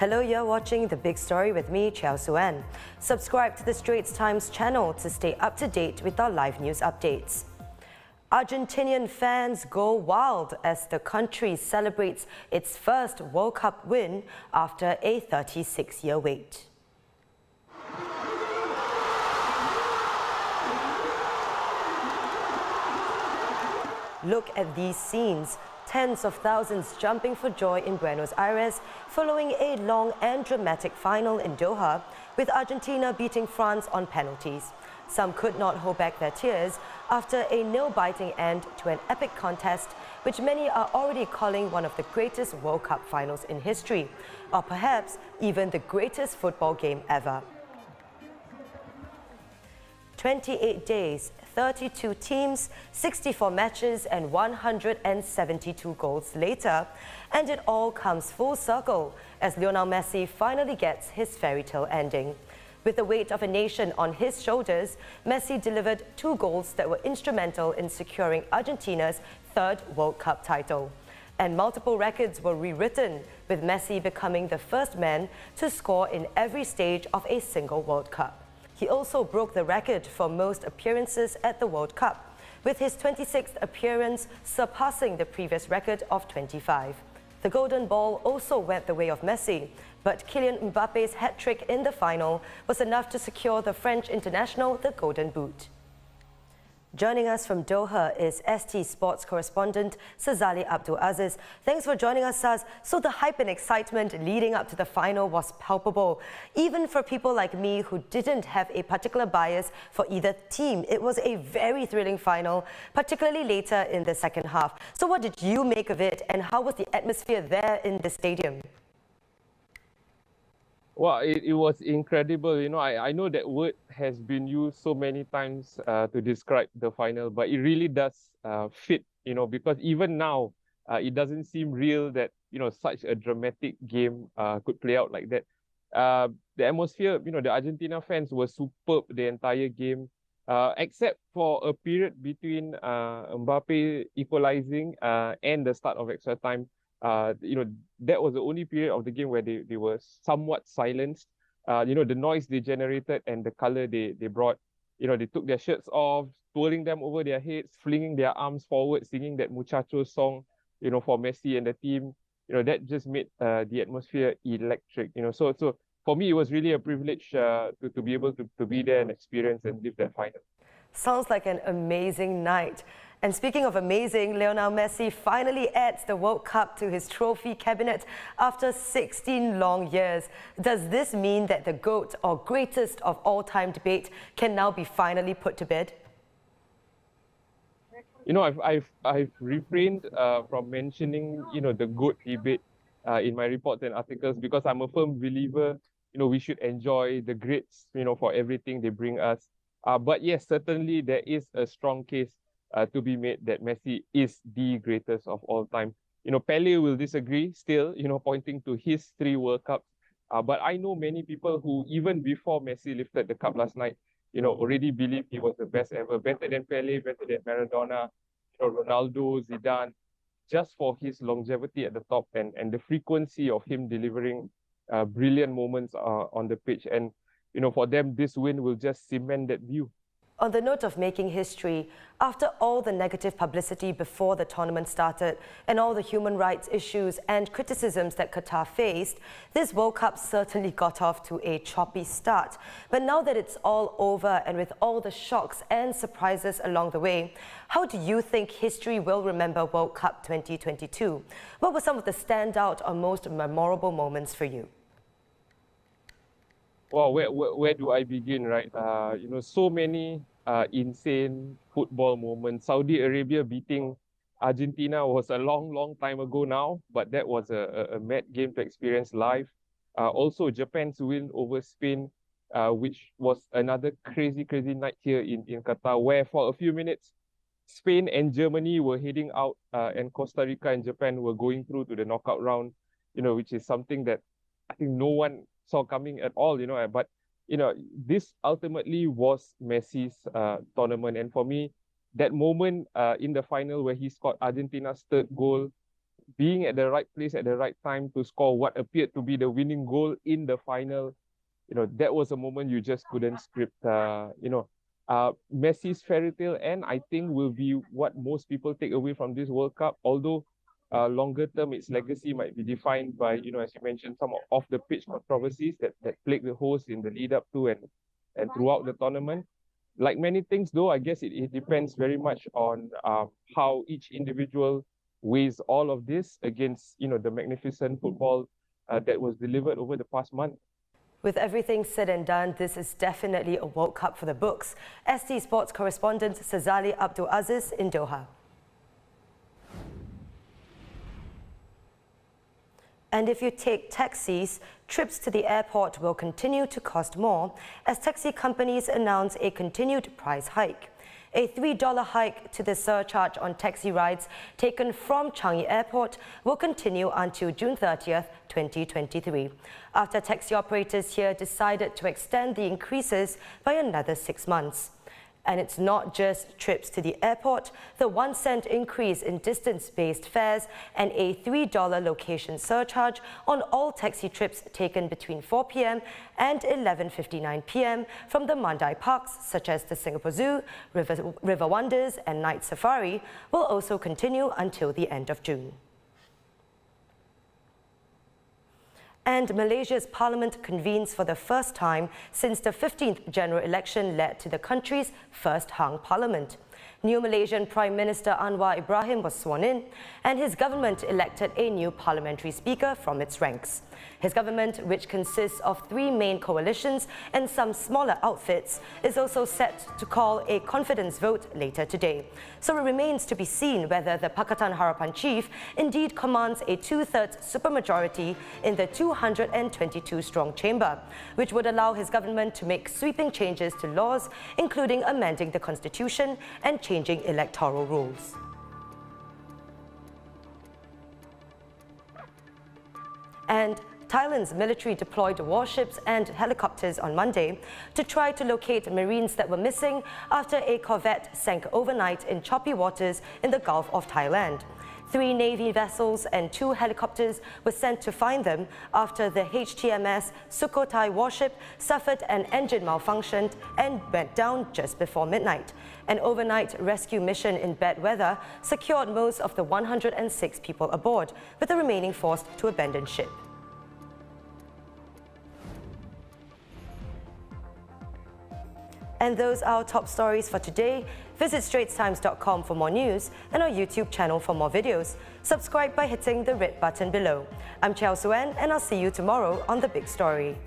Hello, you're watching The Big Story with me, Chiao Suen. Subscribe to the Straits Times channel to stay up to date with our live news updates. Argentinian fans go wild as the country celebrates its first World Cup win after a 36-year wait. Look at these scenes. Tens of thousands jumping for joy in Buenos Aires following a long and dramatic final in Doha, with Argentina beating France on penalties. Some could not hold back their tears after a nail-biting end to an epic contest, which many are already calling one of the greatest World Cup finals in history, or perhaps even the greatest football game ever. 28 days, 32 teams, 64 matches and 172 goals later, and it all comes full circle as Lionel Messi finally gets his fairy tale ending. With the weight of a nation on his shoulders, Messi delivered 2 goals that were instrumental in securing Argentina's 3rd World Cup title. And multiple records were rewritten, with Messi becoming the first man to score in every stage of a single World Cup. He also broke the record for most appearances at the World Cup, with his 26th appearance surpassing the previous record of 25. The Golden Ball also went the way of Messi, but Kylian Mbappe's hat-trick in the final was enough to secure the French international the Golden Boot. Joining us from Doha is ST Sports correspondent Sazali Abdul Aziz. Thanks for joining us, Saz. So the hype and excitement leading up to the final was palpable. Even for people like me who didn't have a particular bias for either team, it was a very thrilling final, particularly later in the second half. So what did you make of it, and how was the atmosphere there in the stadium? Well, it was incredible. You know, I know that word has been used so many times to describe the final, but it really does fit, you know, because even now, it doesn't seem real that, you know, such a dramatic game could play out like that. The atmosphere, you know, the Argentina fans were superb the entire game, except for a period between Mbappe equalizing and the start of extra time. You know, that was the only period of the game where they were somewhat silenced. You know, the noise they generated and the color they brought, you know, they took their shirts off, twirling them over their heads, flinging their arms forward, singing that muchacho song, you know, for Messi and the team. You know, that just made the atmosphere electric, you know. So for me, it was really a privilege to be able to be there and experience and live that final. Sounds like an amazing night. And speaking of amazing, Lionel Messi finally adds the World Cup to his trophy cabinet after 16 long years. Does this mean that the GOAT, or greatest of all-time debate, can now be finally put to bed? You know, I've refrained from mentioning, you know, the GOAT debate in my reports and articles, because I'm a firm believer, you know, we should enjoy the greats, you know, for everything they bring us. But yes, certainly there is a strong case to be made that Messi is the greatest of all time. You know, Pele will disagree still, you know, pointing to his 3 World Cups. But I know many people who, even before Messi lifted the cup last night, you know, already believe he was the best ever, better than Pele, better than Maradona, you know, Ronaldo, Zidane, just for his longevity at the top and the frequency of him delivering brilliant moments on the pitch. And, you know, for them, this win will just cement that view. On the note of making history, after all the negative publicity before the tournament started and all the human rights issues and criticisms that Qatar faced, this World Cup certainly got off to a choppy start. But now that it's all over, and with all the shocks and surprises along the way, how do you think history will remember World Cup 2022? What were some of the standout or most memorable moments for you? Well, where do I begin, right? You know, so many insane football moments. Saudi Arabia beating Argentina was a long time ago now, but that was a mad game to experience live. Also, Japan's win over Spain, which was another crazy night here in Qatar, where for a few minutes, Spain and Germany were heading out, and Costa Rica and Japan were going through to the knockout round, you know, which is something that I think no one saw coming at all, you know. But, you know, this ultimately was Messi's tournament. And for me, that moment in the final where he scored Argentina's 3rd goal, being at the right place at the right time to score what appeared to be the winning goal in the final, that was a moment you just couldn't script. Messi's fairy tale end, I think, will be what most people take away from this World Cup. Although longer term, its legacy might be defined by, as you mentioned, some of the pitch controversies that plagued the host in the lead up to and throughout the tournament. Like many things, though, I guess it depends very much on how each individual weighs all of this against, the magnificent football that was delivered over the past month. With everything said and done, this is definitely a World Cup for the books. ST Sports correspondent Sazali Abdul Aziz in Doha. And if you take taxis, trips to the airport will continue to cost more as taxi companies announce a continued price hike. A $3 hike to the surcharge on taxi rides taken from Changi Airport will continue until June 30th, 2023, after taxi operators here decided to extend the increases by another 6 months. And it's not just trips to the airport. The 1 cent increase in distance-based fares and a $3 location surcharge on all taxi trips taken between 4 p.m. and 11:59 p.m. from the MANDAI parks such as the Singapore Zoo, River Wonders and Night Safari will also continue until the end of June. And Malaysia's parliament convenes for the first time since the 15th general election led to the country's first hung parliament. New Malaysian Prime Minister Anwar Ibrahim was sworn in, and his government elected a new parliamentary speaker from its ranks. His government, which consists of 3 main coalitions and some smaller outfits, is also set to call a confidence vote later today. So it remains to be seen whether the Pakatan Harapan chief indeed commands a 2/3 supermajority in the 222-strong chamber, which would allow his government to make sweeping changes to laws, including amending the constitution and changing electoral rules. And Thailand's military deployed warships and helicopters on Monday to try to locate Marines that were missing after a corvette sank overnight in choppy waters in the Gulf of Thailand. 3 Navy vessels and 2 helicopters were sent to find them after the HTMS Sukhothai warship suffered an engine malfunction and went down just before midnight. An overnight rescue mission in bad weather secured most of the 106 people aboard, with the remaining forced to abandon ship. And those are our top stories for today. Visit straitstimes.com for more news and our YouTube channel for more videos. Subscribe by hitting the red button below. I'm Chao Suen, and I'll see you tomorrow on The Big Story.